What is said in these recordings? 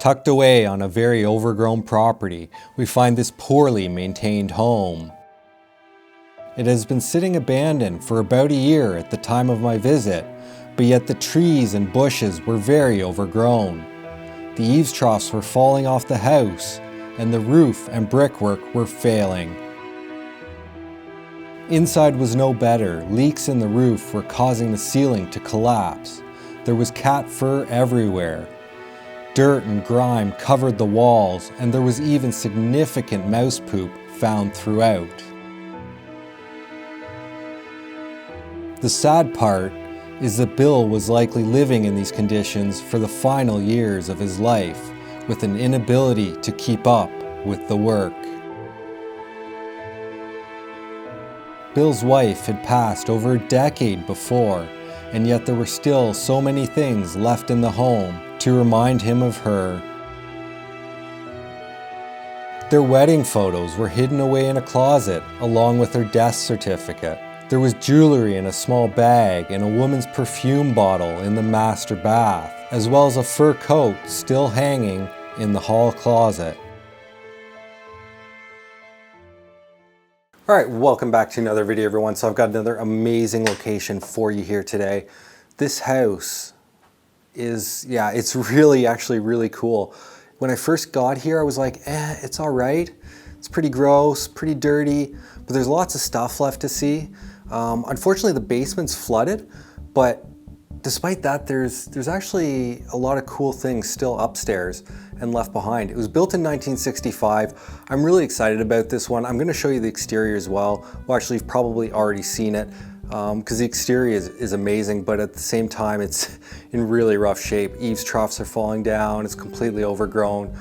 Tucked away on a very overgrown property, we find this poorly maintained home. It has been sitting abandoned for about a year at the time of my visit, but yet the trees and bushes were very overgrown. The eaves troughs were falling off the house, and the roof and brickwork were failing. Inside was no better. Leaks in the roof were causing the ceiling to collapse. There was cat fur everywhere. Dirt and grime covered the walls, and there was even significant mouse poop found throughout. The sad part is that Bill was likely living in these conditions for the final years of his life, with an inability to keep up with the work. Bill's wife had passed over a decade before, and yet there were still so many things left in the home to remind him of her. Their wedding photos were hidden away in a closet, along with her death certificate. There was jewelry in a small bag and a woman's perfume bottle in the master bath, as well as a fur coat still hanging in the hall closet. Alright, welcome back to another video, everyone. So I've got another amazing location for you here today. This house is, it's actually really cool. When I first got here, I was like, it's alright. It's pretty gross, pretty dirty, but there's lots of stuff left to see. Unfortunately, the basement's flooded, but despite that, there's actually a lot of cool things still upstairs and left behind. It was built in 1965. I'm really excited about this one. I'm going to show you the exterior as well. Well, actually, you've probably already seen it because the exterior is amazing, but at the same time, it's in really rough shape. Eaves troughs are falling down. It's completely overgrown.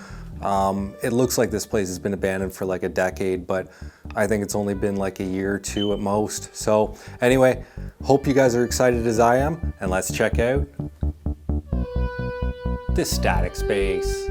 It looks like this place has been abandoned for like a decade, but I think it's only been like a year or two at most. So anyway, hope you guys are excited as I am, and let's check out this static space.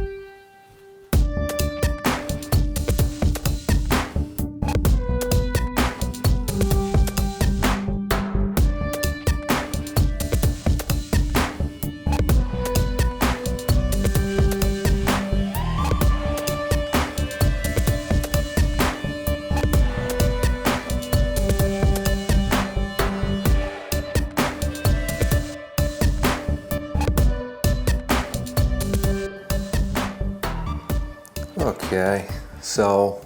Okay, so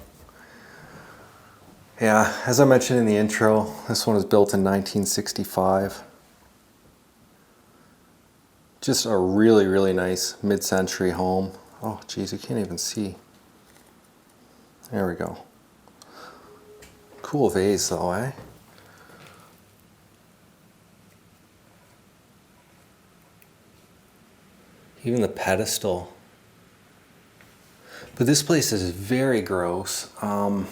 as I mentioned in the intro, this one was built in 1965. Just a really, really nice mid-century home. Oh geez, you can't even see. There we go. Cool vase though, eh? Even the pedestal. But this place is very gross. I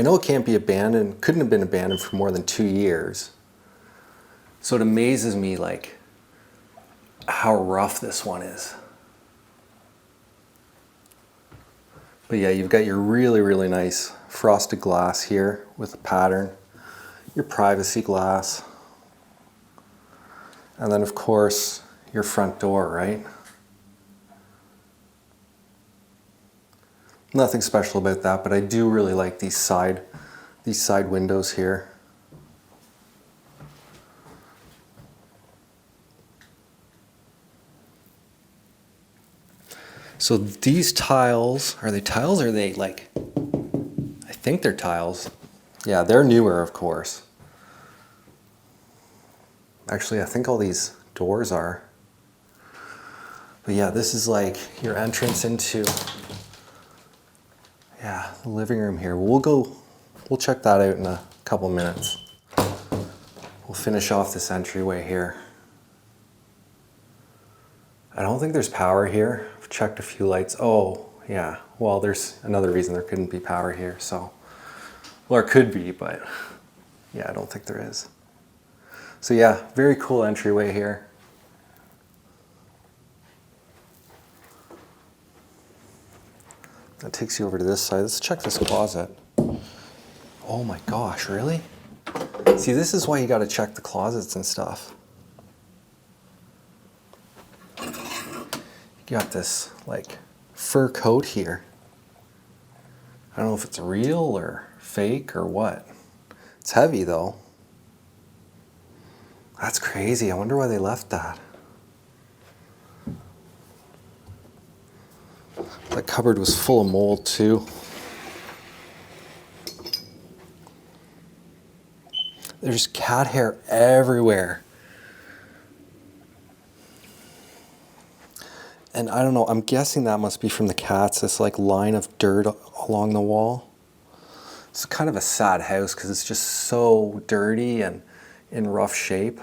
know it can't be abandoned, couldn't have been abandoned for more than 2 years. So it amazes me like how rough this one is. But yeah, you've got your really, really nice frosted glass here with a pattern, your privacy glass, and then of course your front door, right? Nothing special about that, but I do really like these side windows here. So these tiles, are they tiles or are they like, I think they're tiles. Yeah, they're newer, of course. Actually, I think all these doors are. But yeah, this is like your entrance into the living room here. We'll check that out in a couple minutes. We'll finish off this entryway here. I don't think there's power here. I've checked a few lights. Oh, yeah. Well, there's another reason there couldn't be power here, so. Well, there could be, but yeah, I don't think there is. So yeah, very cool entryway here. That takes you over to this side. Let's check this closet. Oh my gosh, really? See, this is why you gotta check the closets and stuff. You got this like fur coat here. I don't know if it's real or fake or what. It's heavy though. That's crazy. I wonder why they left that. That cupboard was full of mold too. There's cat hair everywhere. And I don't know, I'm guessing that must be from the cats, this like line of dirt along the wall. It's kind of a sad house because it's just so dirty and in rough shape.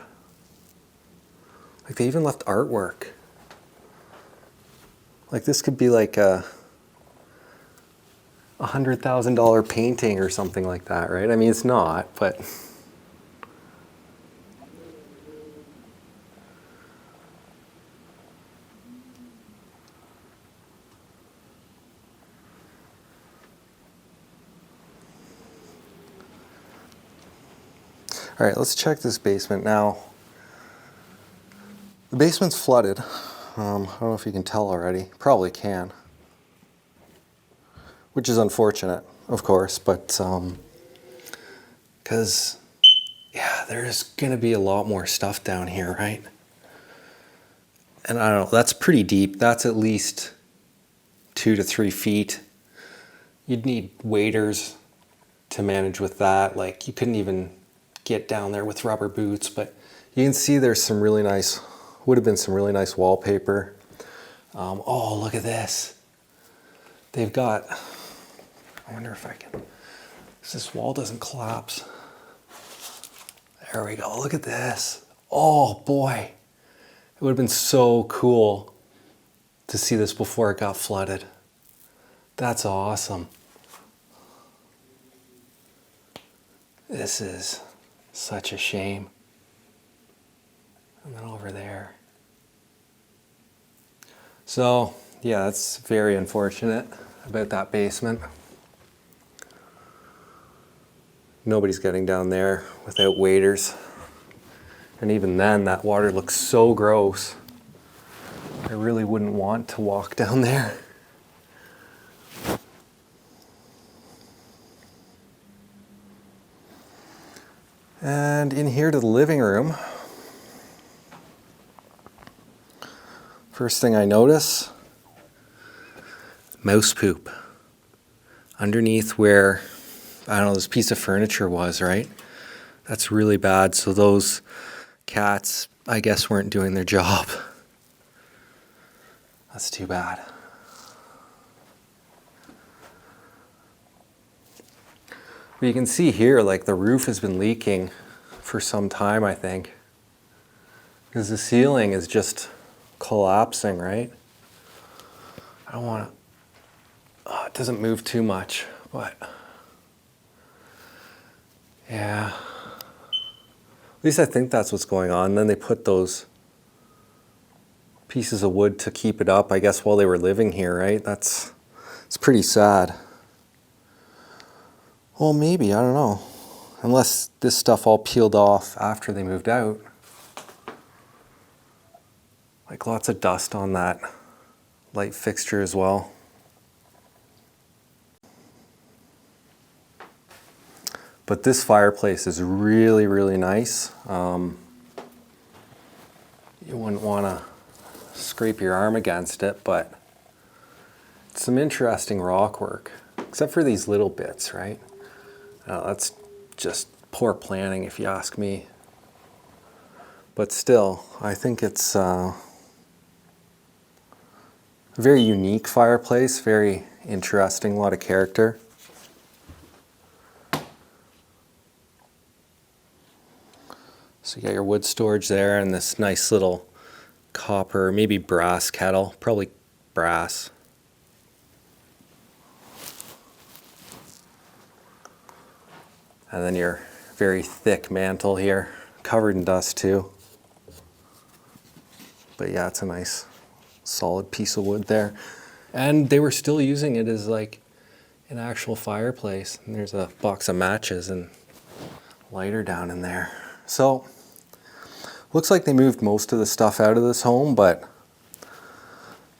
Like they even left artwork. Like this could be like a $100,000 painting or something like that, right? I mean, it's not, but all right, let's check this basement now. The basement's flooded. I don't know if you can tell already. Probably can. Which is unfortunate, of course, but because, yeah, there's going to be a lot more stuff down here, right? And I don't know, that's pretty deep. That's at least 2 to 3 feet. You'd need waders to manage with that. Like, you couldn't even get down there with rubber boots, but you can see there's some really nice, would have been some really nice wallpaper. Oh, look at this. They've got, I wonder if I can, this wall doesn't collapse. There we go, look at this. Oh boy, it would have been so cool to see this before it got flooded. That's awesome. This is such a shame. And then over there. So, yeah, that's very unfortunate about that basement. Nobody's getting down there without waders. And even then, that water looks so gross. I really wouldn't want to walk down there. And in here to the living room. First thing I notice, mouse poop. Underneath where, I don't know, this piece of furniture was, right? That's really bad. So those cats, I guess, weren't doing their job. That's too bad. But you can see here, like the roof has been leaking for some time, I think. Because the ceiling is just collapsing, right? I don't want to, it doesn't move too much, but yeah. At least I think that's what's going on. And then they put those pieces of wood to keep it up, I guess, while they were living here, right? It's pretty sad. Well, maybe, I don't know. Unless this stuff all peeled off after they moved out. Like lots of dust on that light fixture as well. But this fireplace is really, really nice. You wouldn't want to scrape your arm against it, but it's some interesting rock work, except for these little bits, right? That's just poor planning if you ask me. But still, I think it's a very unique fireplace, very interesting, a lot of character. So you got your wood storage there and this nice little copper, maybe brass kettle, probably brass. And then your very thick mantle here, covered in dust too. But yeah, it's a nice solid piece of wood there. And they were still using it as like an actual fireplace. And there's a box of matches and lighter down in there. So, looks like they moved most of the stuff out of this home, but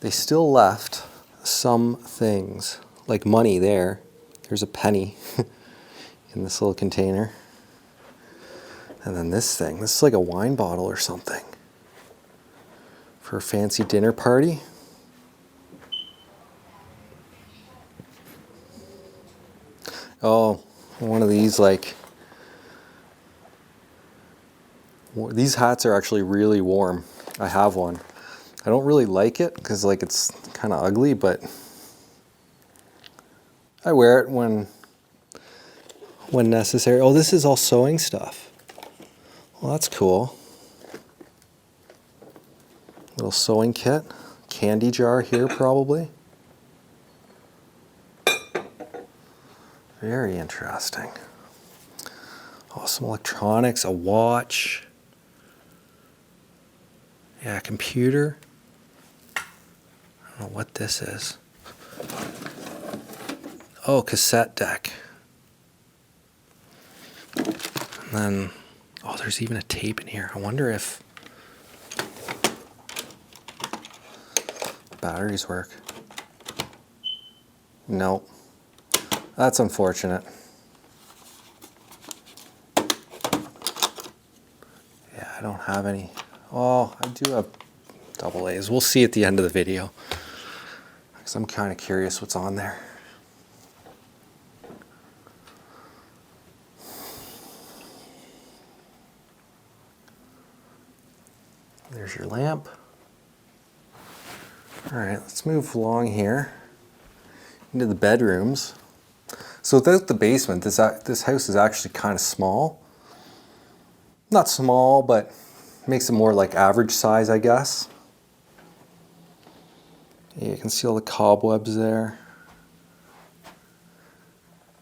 they still left some things, like money there. There's a penny in this little container. And then this thing, this is like a wine bottle or something for a fancy dinner party. Oh, one of these, like, these hats are actually really warm. I have one. I don't really like it because, like, it's kind of ugly, but I wear it when necessary. Oh, this is all sewing stuff. Well, that's cool. Little sewing kit. Candy jar here, probably. Very interesting. Oh, some electronics, a watch. Yeah, computer. I don't know what this is. Oh, cassette deck. And then, oh, there's even a tape in here. I wonder if batteries work. Nope. That's unfortunate. Yeah, I don't have any. Oh, I do have double A's. We'll see at the end of the video, because I'm kind of curious what's on there. There's your lamp. All right, let's move along here into the bedrooms. So without the basement, this house is actually kind of small. Not small, but makes it more like average size, I guess. Yeah, you can see all the cobwebs there.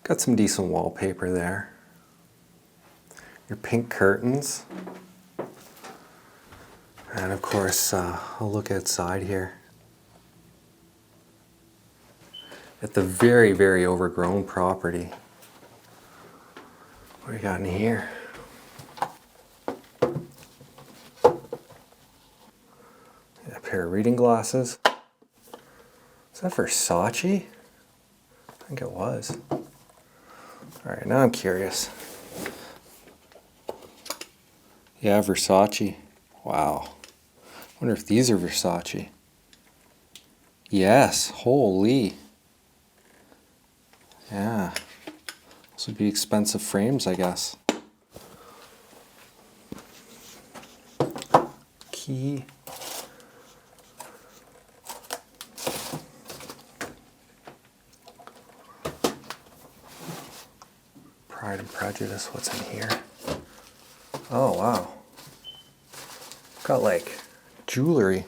Got some decent wallpaper there. Your pink curtains. And of course, I'll look outside here at the very, very overgrown property. What do we got in here? A pair of reading glasses. Is that Versace? I think it was. All right, now I'm curious. Yeah, Versace. Wow. I wonder if these are Versace. Yes, holy. Yeah. This would be expensive frames, I guess. Key. Pride and Prejudice, what's in here? Oh, wow. Got like jewelry.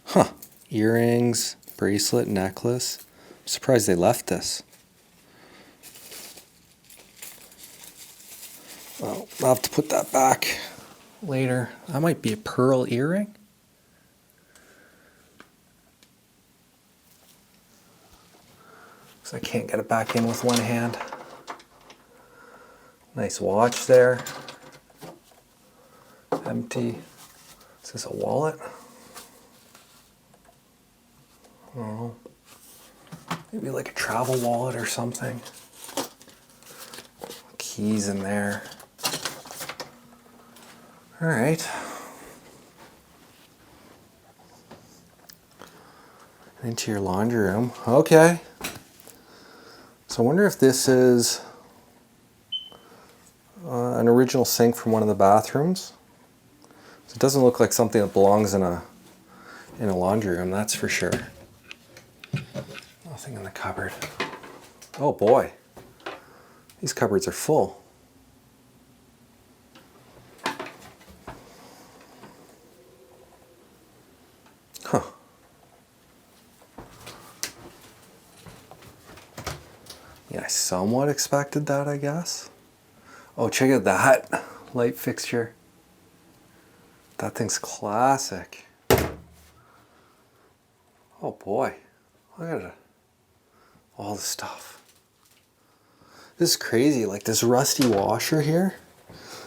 Huh. Earrings, bracelet, necklace. I'm surprised they left this. Well, I'll have to put that back later. That might be a pearl earring. Because I can't get it back in with one hand. Nice watch there. Empty. Is this a wallet? I don't know. Maybe like a travel wallet or something. Keys in there. All right. Into your laundry room. Okay. So I wonder if this is an original sink from one of the bathrooms. So it doesn't look like something that belongs in a laundry room, that's for sure. Nothing in the cupboard. Oh boy, these cupboards are full. Huh. Yeah, I somewhat expected that, I guess. Oh, check out that light fixture. That thing's classic. Oh boy, look at it. All the stuff. This is crazy, like this rusty washer here.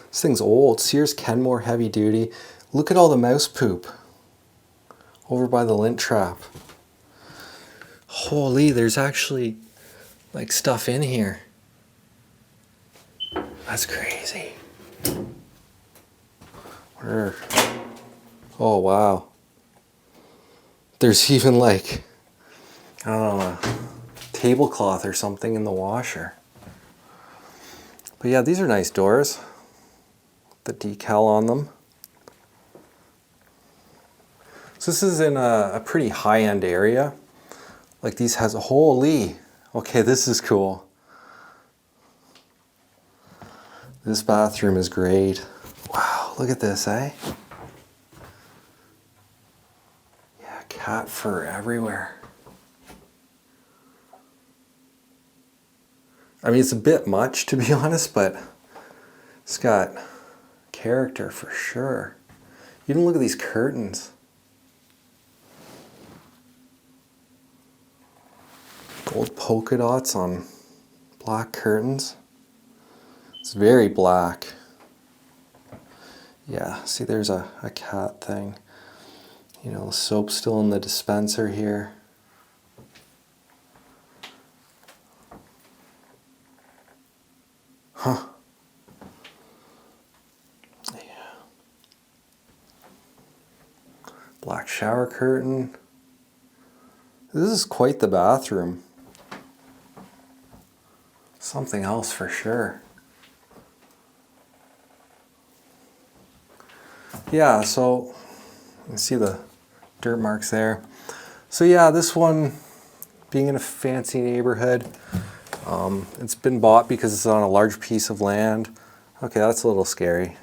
This thing's old, Sears Kenmore heavy duty. Look at all the mouse poop over by the lint trap. Holy, there's actually like stuff in here. That's crazy. Where? Oh wow. There's even like, I don't know, a tablecloth or something in the washer. But yeah, these are nice doors. The decal on them. So this is in a pretty high-end area. Like these has a holy. Okay, this is cool. This bathroom is great. Wow, look at this, eh? Yeah, cat fur everywhere. I mean, it's a bit much to be honest, but it's got character for sure. Even look at these curtains. Gold polka dots on black curtains. It's very black. Yeah, see there's a cat thing. You know, the soap's still in the dispenser here. Huh. Yeah. Black shower curtain. This is quite the bathroom. Something else for sure. Yeah, so you can see the dirt marks there. So yeah, this one, being in a fancy neighborhood, it's been bought because it's on a large piece of land. Okay, that's a little scary.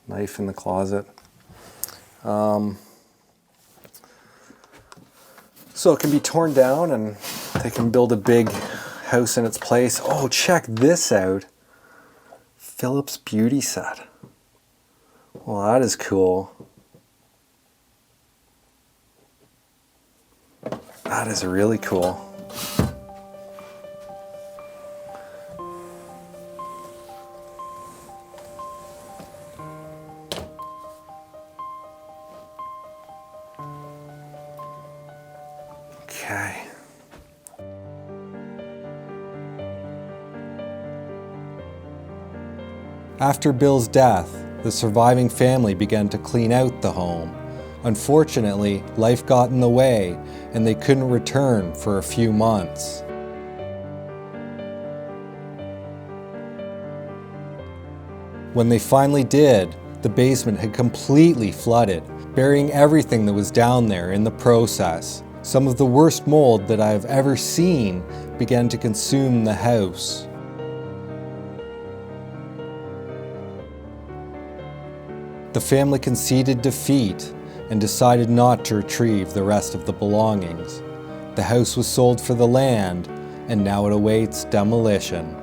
Knife in the closet. So it can be torn down and they can build a big house in its place. Oh, check this out. Philips beauty set. Well, that is cool. That is really cool. Okay. After Bill's death, the surviving family began to clean out the home. Unfortunately, life got in the way and they couldn't return for a few months. When they finally did, the basement had completely flooded, burying everything that was down there in the process. Some of the worst mold that I've ever seen began to consume the house. The family conceded defeat and decided not to retrieve the rest of the belongings. The house was sold for the land, and now it awaits demolition.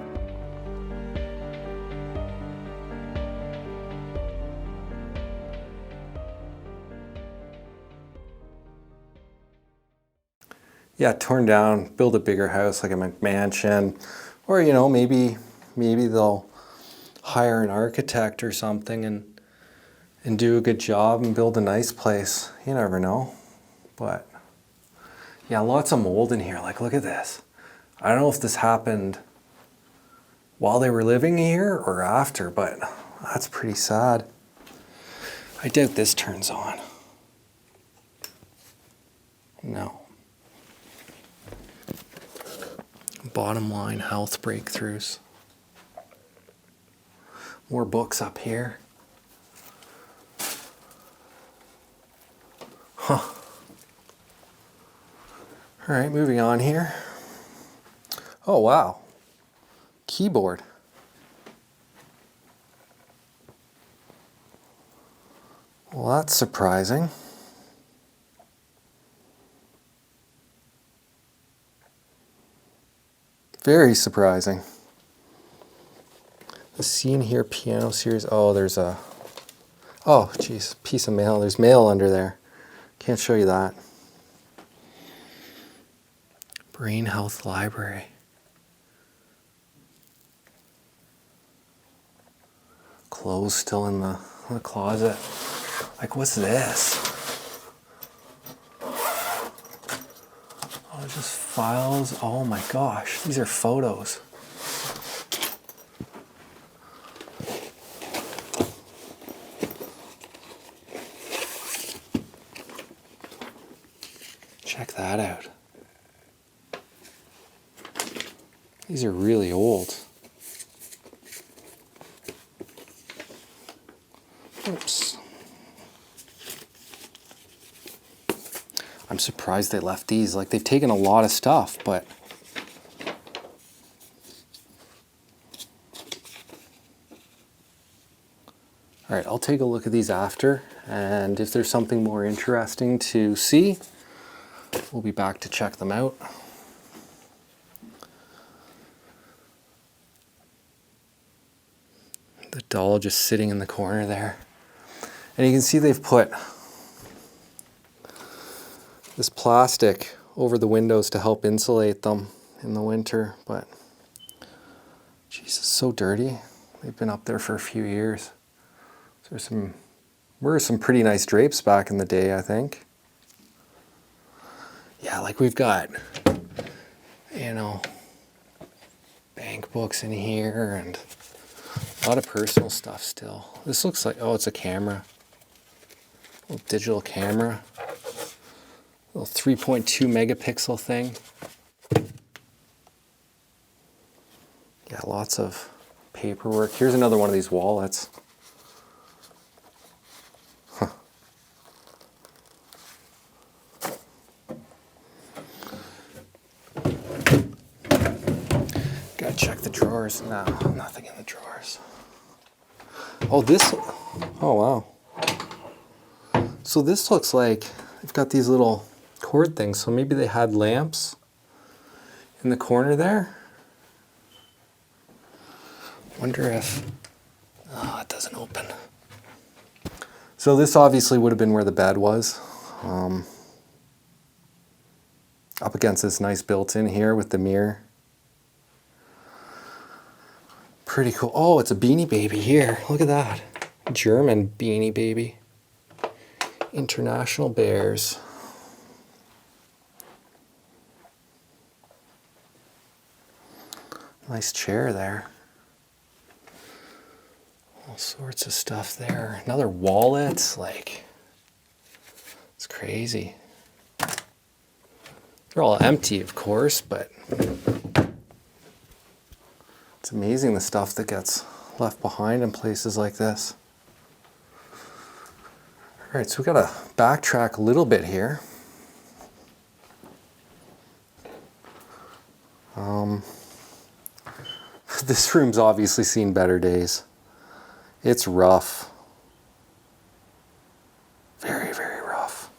Yeah, torn down, build a bigger house like a McMansion, or you know, maybe they'll hire an architect or something and do a good job and build a nice place. You never know. But yeah, lots of mold in here. Like, look at this. I don't know if this happened while they were living here or after, but that's pretty sad. I doubt this turns on. No. Bottom line, health breakthroughs. More books up here. Huh. All right, moving on here. Oh, wow. Keyboard. Well, that's surprising. Very surprising. The scene here, piano series. Oh, there's a... Oh, geez, piece of mail. There's mail under there. Can't show you that. Brain Health Library. Clothes still in the in the closet. Like, what's this? Oh, just files. Oh my gosh, these are photos. Check that out. These are really old. Oops. I'm surprised they left these. Like, they've taken a lot of stuff, but all right, I'll take a look at these after, and if there's something more interesting to see, we'll be back to check them out. The doll just sitting in the corner there. And you can see they've put this plastic over the windows to help insulate them in the winter, but geez, it's so dirty. They've been up there for a few years. So were some pretty nice drapes back in the day, I think. Yeah, like we've got, you know, bank books in here and a lot of personal stuff still. This looks like, oh, it's a camera. A little digital camera. A little 3.2 megapixel thing. Yeah, lots of paperwork. Here's another one of these wallets. Huh. Gotta check the drawers. No, nothing in the drawers. Oh, this, oh wow. So this looks like they've got these little cord things. So maybe they had lamps in the corner there. Wonder if, oh, it doesn't open. So this obviously would have been where the bed was. Up against this nice built-in here with the mirror. Pretty cool. Oh, it's a Beanie Baby here. Look at that. German Beanie Baby. International Bears. Nice chair there. All sorts of stuff there. Another wallet. Like, it's crazy. They're all empty, of course, but it's amazing the stuff that gets left behind in places like this. All right, so we've got to backtrack a little bit here. This room's obviously seen better days. It's rough. Very, very rough.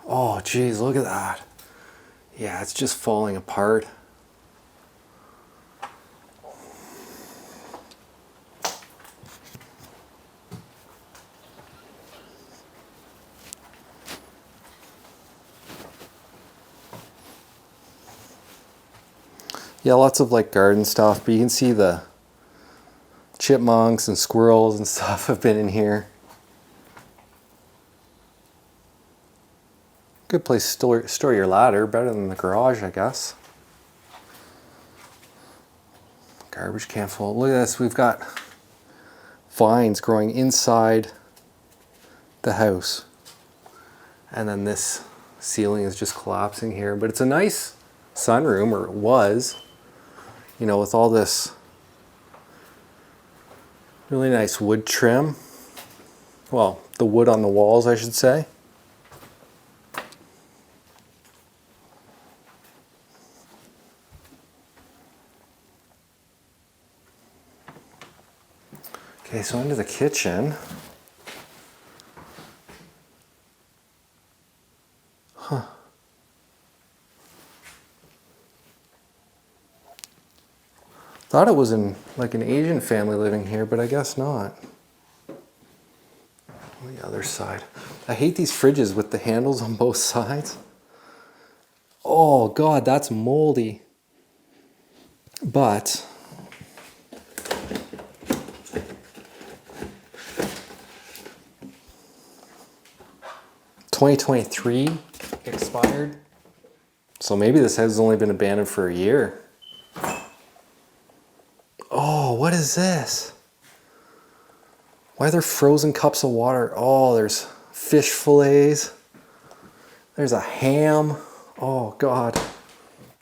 Oh, geez, look at that. Yeah, it's just falling apart. Yeah, lots of like garden stuff, but you can see the chipmunks and squirrels and stuff have been in here. Good place to store your ladder, better than the garage, I guess. Garbage can full. Look at this, we've got vines growing inside the house. And then this ceiling is just collapsing here, but it's a nice sunroom, or it was. You know, with all this really nice wood trim. Well, the wood on the walls, I should say. Okay, so into the kitchen. Huh. Thought it was like an Asian family living here, but I guess not. On the other side. I hate these fridges with the handles on both sides. Oh God, that's moldy. But 2023 expired. So maybe this house has only been abandoned for a year. Oh, what is this? Why are there frozen cups of water? Oh, there's fish fillets. There's a ham. Oh, God.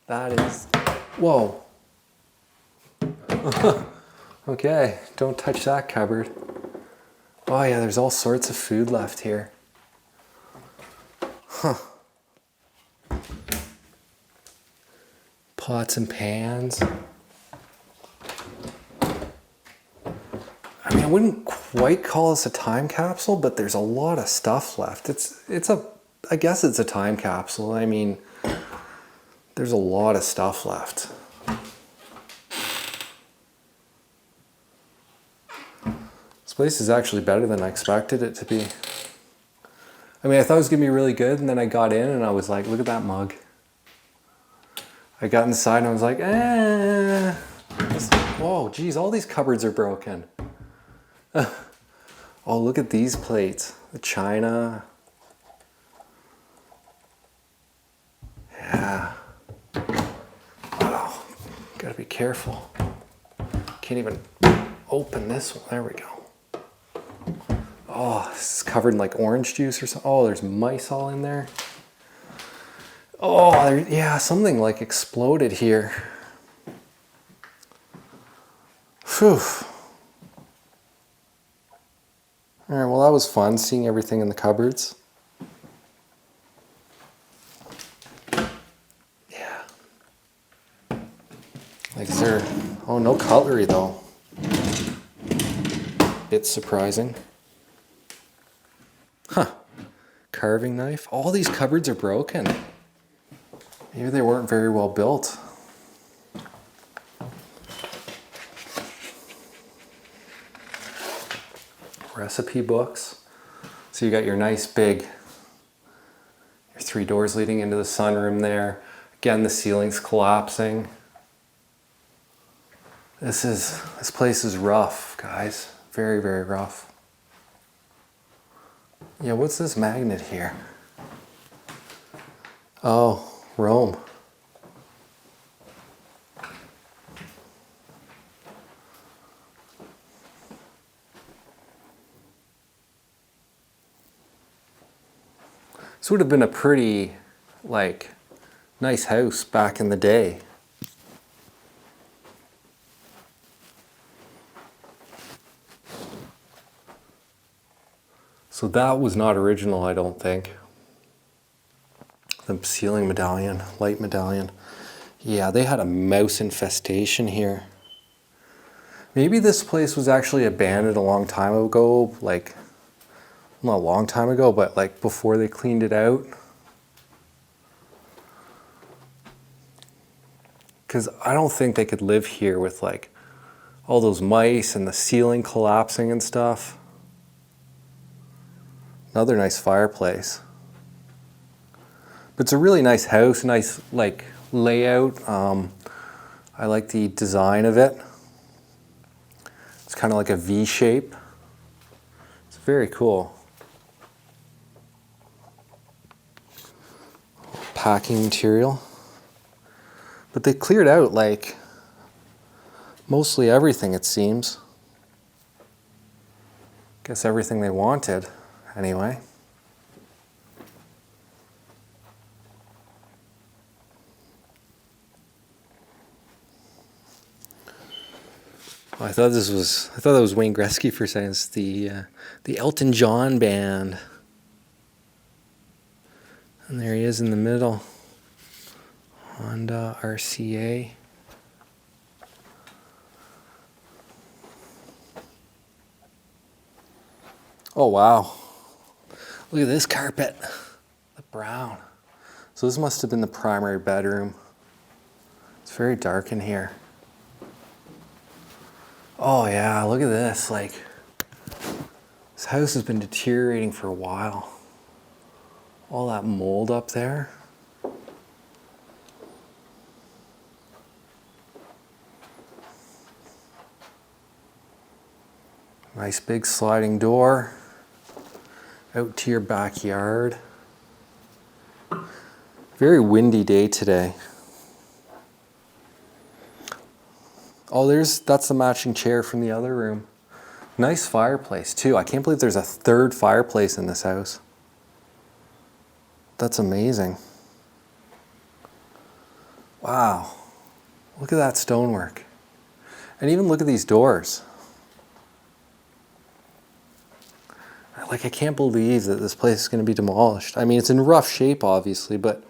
That is... Whoa. Okay, don't touch that cupboard. Oh, yeah, there's all sorts of food left here. Huh. Pots and pans. I mean, I wouldn't quite call this a time capsule, but there's a lot of stuff left. I guess it's a time capsule. I mean, there's a lot of stuff left. This place is actually better than I expected it to be. I mean, I thought it was gonna be really good, and then I got in and I was like, look at that mug. I got inside and I was like, whoa, geez, all these cupboards are broken. Oh, look at these plates. The china. Yeah. Wow. Gotta be careful. Can't even open this one. There we go. Oh, this is covered in like orange juice or something. Oh, there's mice all in there. Oh, yeah, something like exploded here. Phew. All right, well, that was fun, seeing everything in the cupboards. Yeah. Like, is there... Oh, no cutlery, though. Bit surprising. Huh. Carving knife. All these cupboards are broken. Maybe they weren't very well built. Recipe books. So you got your nice big, your 3 doors leading into the sunroom there. Again, the ceiling's collapsing. This place is rough, guys. Very, very rough. Yeah, what's this magnet here? Oh, Rome. This would have been a pretty, like, nice house back in the day. So that was not original, I don't think. The ceiling medallion, light medallion. Yeah, they had a mouse infestation here. Maybe this place was actually abandoned a long time ago, like, not a long time ago, but like before they cleaned it out. Because I don't think they could live here with like all those mice and the ceiling collapsing and stuff. Another nice fireplace. But it's a really nice house, nice like layout. I like the design of it. It's kind of like a V shape. It's very cool. Packing material. But they cleared out like mostly everything, it seems. Guess everything they wanted anyway. I thought that was Wayne Gretzky for saying it's the Elton John band. And there he is in the middle. Honda RCA. Oh wow. Look at this carpet. The brown. So this must have been the primary bedroom. It's very dark in here. Oh yeah, look at this. Like, this house has been deteriorating for a while. All that mold up there. Nice big sliding door out to your backyard. Very windy day today. Oh, that's the matching chair from the other room. Nice fireplace too. I can't believe there's a third fireplace in this house. That's amazing. Wow. Look at that stonework. And even look at these doors. Like, I can't believe that this place is going to be demolished. I mean, it's in rough shape, obviously, but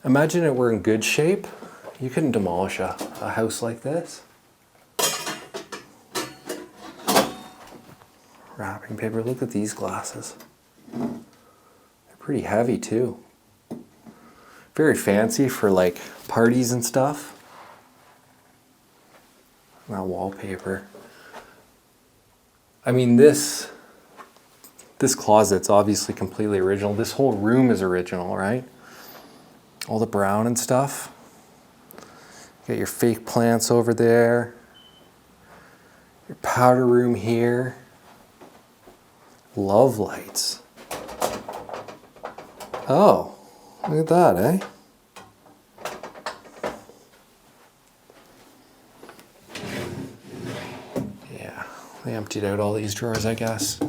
imagine it were in good shape. You couldn't demolish a house like this. Wrapping paper. Look at these glasses. They're pretty heavy, too. Very fancy for, like, parties and stuff. That wallpaper. I mean, this closet's obviously completely original. This whole room is original, right? All the brown and stuff. You got your fake plants over there. Your powder room here. Love lights. Oh, look at that, eh? Yeah, they emptied out all these drawers, I guess.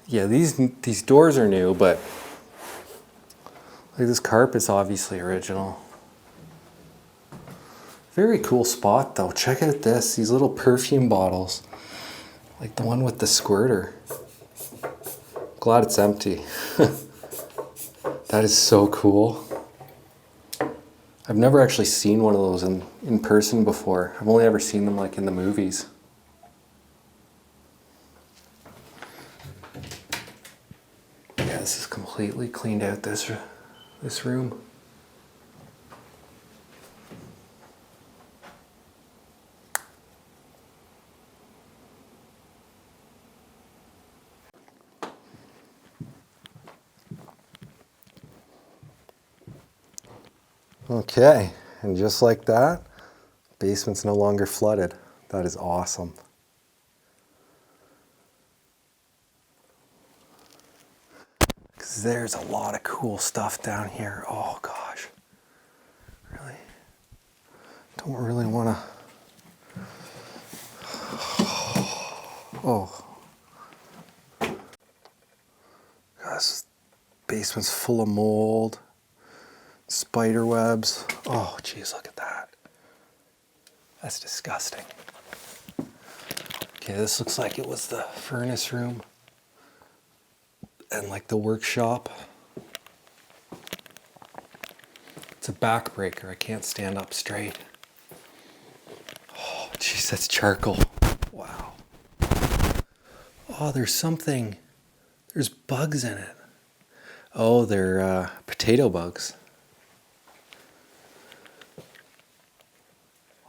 Yeah, these doors are new, but like, this carpet's obviously original. Very cool spot though. Check out these little perfume bottles. Like the one with the squirter. Glad it's empty. That is so cool. I've never actually seen one of those in person before. I've only ever seen them like in the movies. Yeah, this is completely cleaned out, this room. Okay, and just like that, basement's no longer flooded. That is awesome. Because there's a lot of cool stuff down here. Oh gosh. Really? Don't really want to... Oh. This basement's full of mold. Spider webs. Oh, geez, look at that. That's disgusting. Okay, this looks like it was the furnace room and like the workshop. It's a backbreaker. I can't stand up straight. Oh, geez, that's charcoal. Wow. Oh, there's bugs in it. Oh, they're potato bugs.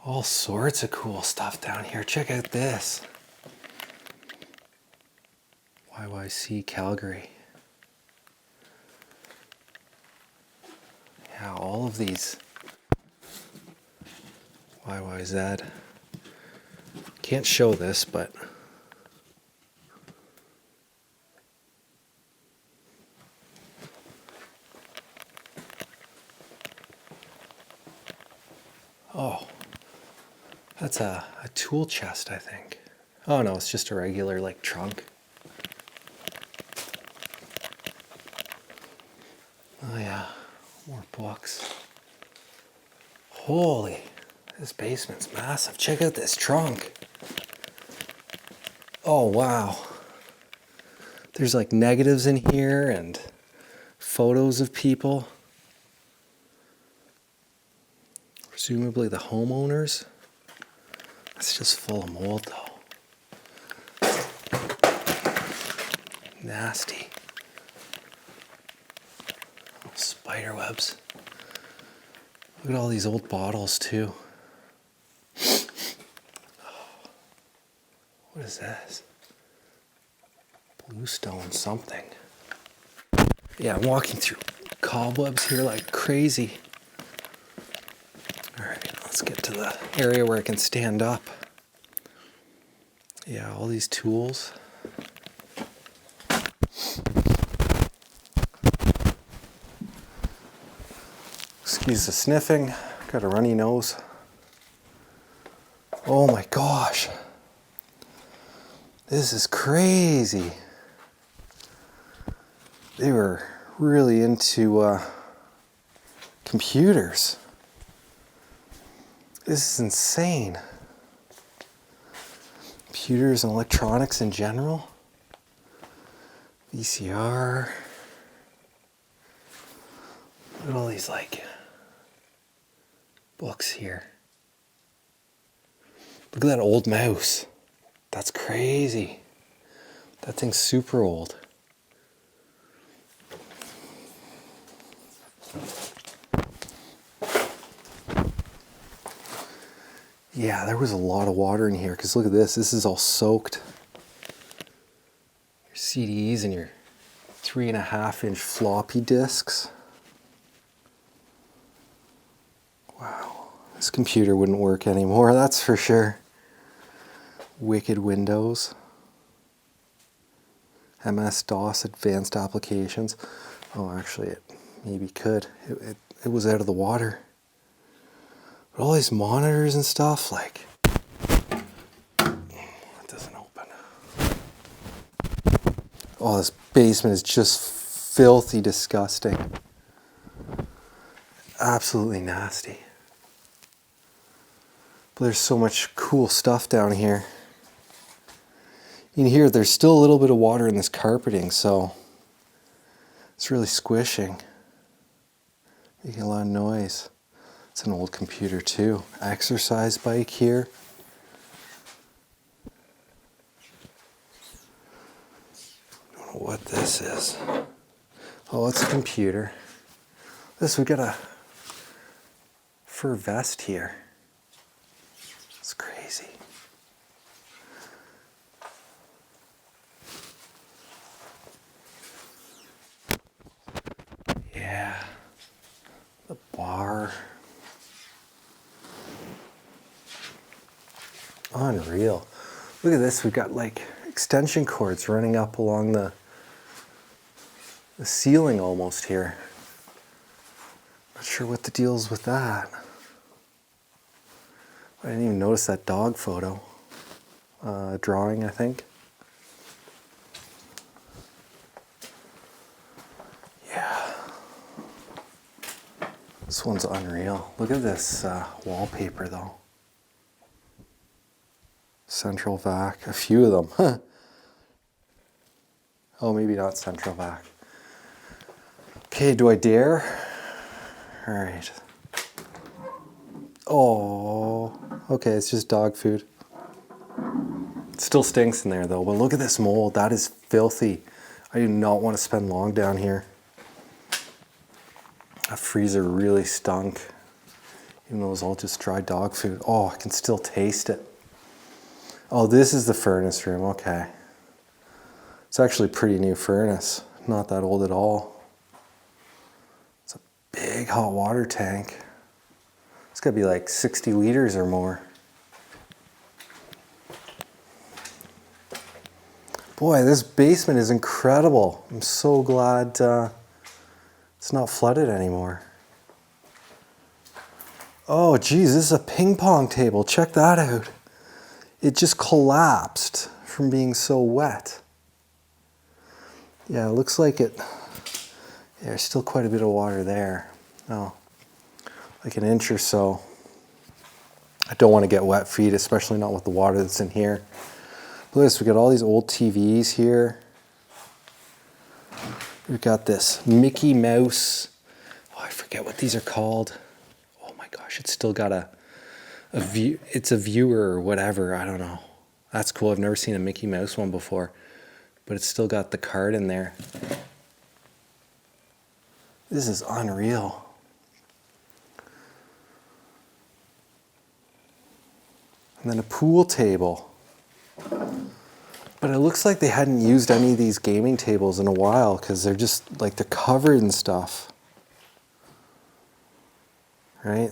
All sorts of cool stuff down here. Check out this. YYC Calgary. Yeah, all of these. YYZ. Can't show this, but oh, that's a tool chest, I think. Oh no, it's just a regular like trunk. Oh yeah, more books. Holy, this basement's massive. Check out this trunk. Oh wow. There's like negatives in here and photos of people. Presumably the homeowners. It's just full of mold though. Nasty. Oh, spider webs. Look at all these old bottles too. What is this? Bluestone something. Yeah, I'm walking through cobwebs here like crazy. All right, let's get to the area where I can stand up. Yeah, all these tools. Excuse the sniffing, got a runny nose. Oh my gosh. This is crazy. They were really into computers. This is insane. Computers and electronics in general. VCR. Look at all these like books here. Look at that old mouse. That's crazy. That thing's super old. Yeah, there was a lot of water in here because look at this. This is all soaked. Your CDs and your 3.5-inch floppy disks. Wow, this computer wouldn't work anymore, that's for sure. Wicked Windows. MS-DOS Advanced Applications. Oh, actually, it maybe could. It was out of the water. But all these monitors and stuff, like, it doesn't open. Oh, this basement is just filthy disgusting. Absolutely nasty. But there's so much cool stuff down here. You can hear there's still a little bit of water in this carpeting, so it's really squishing. Making a lot of noise. It's an old computer too. Exercise bike here. I don't know what this is. Oh, it's a computer. We got a fur vest here. It's crazy. Yeah. The bar. Unreal. Look at this. We've got like extension cords running up along the ceiling almost here. Not sure what the deal is with that. I didn't even notice that dog photo. Drawing, I think. Yeah. This one's unreal. Look at this wallpaper though. Central vac, a few of them. Huh. Oh, maybe not central vac. Okay, do I dare? All right. Oh, okay, it's just dog food. It still stinks in there though, but look at this mold. That is filthy. I do not want to spend long down here. That freezer really stunk. Even though it was all just dry dog food. Oh, I can still taste it. Oh, this is the furnace room, okay. It's actually a pretty new furnace. Not that old at all. It's a big hot water tank. It's gotta be like 60 liters or more. Boy, this basement is incredible. I'm so glad it's not flooded anymore. Oh geez, this is a ping pong table. Check that out. It just collapsed from being so wet. Yeah, it looks like it. Yeah, there's still quite a bit of water there. Oh, like an inch or so. I don't want to get wet feet, especially not with the water that's in here. Look at this, we got all these old TVs here. We've got this Mickey Mouse. Oh, I forget what these are called. Oh my gosh, it's still got a view. It's a viewer or whatever, I don't know. That's cool, I've never seen a Mickey Mouse one before. But it's still got the card in there. This is unreal. And then a pool table. But it looks like they hadn't used any of these gaming tables in a while because they're just like they're covered in stuff. Right?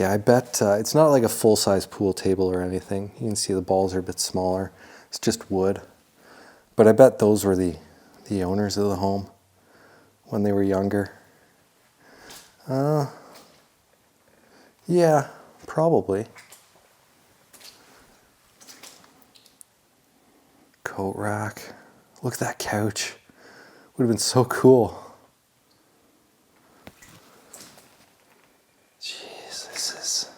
Yeah, I bet it's not like a full-size pool table or anything. You can see the balls are a bit smaller. It's just wood. But I bet those were the owners of the home when they were younger. Yeah, probably. Coat rack. Look at that couch. Would have been so cool. Jeez, this is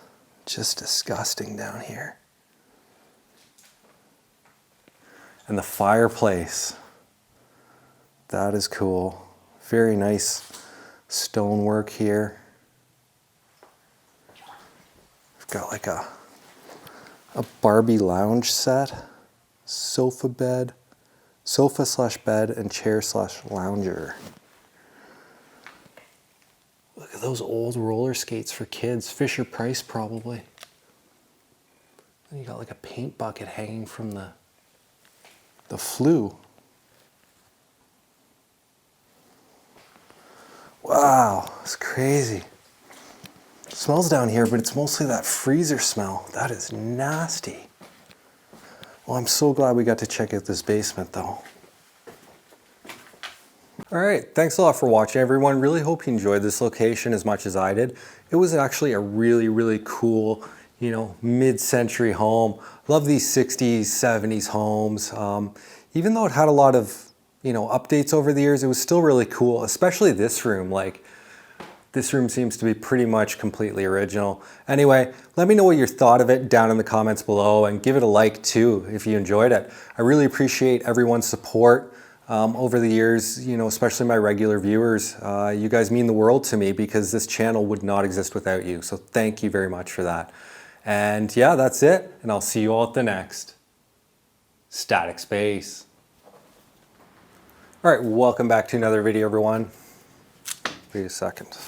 just disgusting down here. And the fireplace. That is cool. Very nice stonework here. We've got like a Barbie lounge set. Sofa slash bed, and chair slash lounger. Look at those old roller skates for kids. Fisher Price probably. And you got like a paint bucket hanging from the flue. Wow, it's crazy. It smells down here, but it's mostly that freezer smell. That is nasty. Well, I'm so glad we got to check out this basement though. All right, thanks a lot for watching, everyone. Really hope you enjoyed this location as much as I did. It was actually a really, really cool, mid-century home. Love these 60s, 70s homes. Even though it had a lot of, updates over the years, it was still really cool, especially this room. Like, this room seems to be pretty much completely original. Anyway, let me know what you thought of it down in the comments below, and give it a like too if you enjoyed it. I really appreciate everyone's support over the years, especially my regular viewers. You guys mean the world to me, because this channel would not exist without you. So thank you very much for that. And yeah, that's it. And I'll see you all at the next Static Space. All right, welcome back to another video, everyone. Wait a second.